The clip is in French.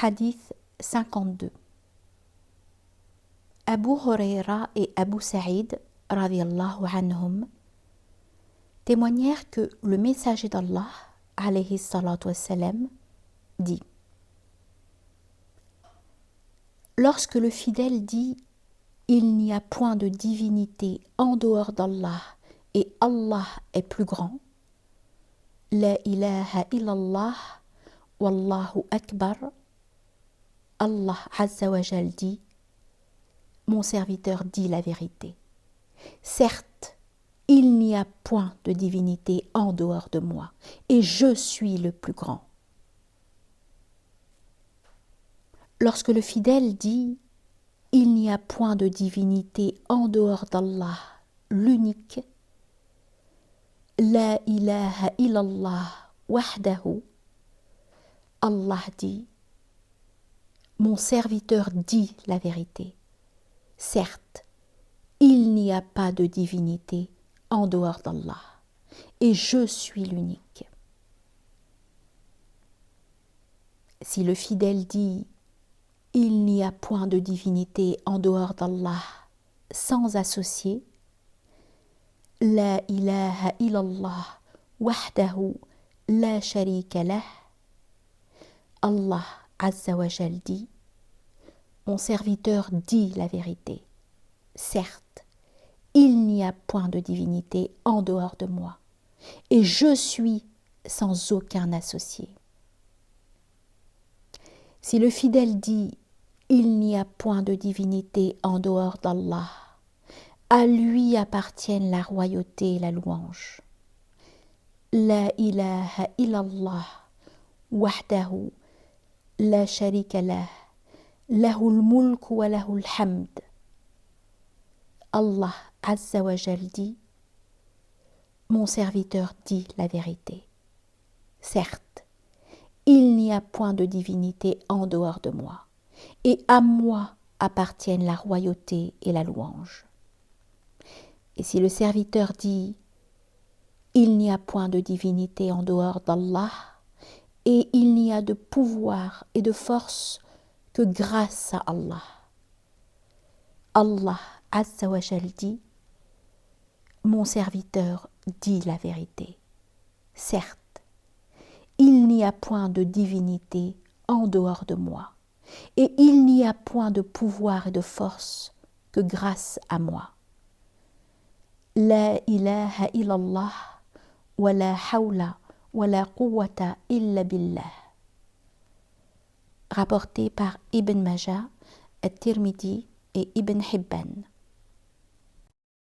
Hadith 52. Abu Huraira et Abu Saïd, radiyallahu anhum, témoignèrent que le messager d'Allah, alayhi salatu wassalam, dit: lorsque le fidèle dit « Il n'y a point de divinité en dehors d'Allah et Allah est plus grand » La ilaha illallah wallahu akbar, Allah Azza wa Jal dit: mon serviteur dit la vérité. Certes, il n'y a point de divinité en dehors de moi, et je suis le plus grand. Lorsque le fidèle dit: il n'y a point de divinité en dehors d'Allah, l'unique, La ilaha illallah wahdahu, Allah dit: mon serviteur dit la vérité. Certes, il n'y a pas de divinité en dehors d'Allah, et je suis l'unique. Si le fidèle dit: il n'y a point de divinité en dehors d'Allah, sans associé, La ilaha illallah wahdahu la sharika lah, Allah Azza wa Jal dit: mon serviteur dit la vérité. Certes, il n'y a point de divinité en dehors de moi, et je suis sans aucun associé. Si le fidèle dit: il n'y a point de divinité en dehors d'Allah, à lui appartiennent la royauté et la louange. La ilaha illallah wahdahu la sharika lah, lahul mulk wa lahul hamd. Allah Azza wa Jal dit: mon serviteur dit la vérité. Certes, il n'y a point de divinité en dehors de moi, et à moi appartiennent la royauté et la louange. Et si le serviteur dit: il n'y a point de divinité en dehors d'Allah, et il n'y a de pouvoir et de force que grâce à Allah, Allah Azza wa Jal dit: mon serviteur dit la vérité. Certes, il n'y a point de divinité en dehors de moi, et il n'y a point de pouvoir et de force que grâce à moi. La ilaha illallah wa la hawla wa la quwwata illa billah. Rapporté par Ibn Majah, At-Tirmidhi et Ibn Hibban.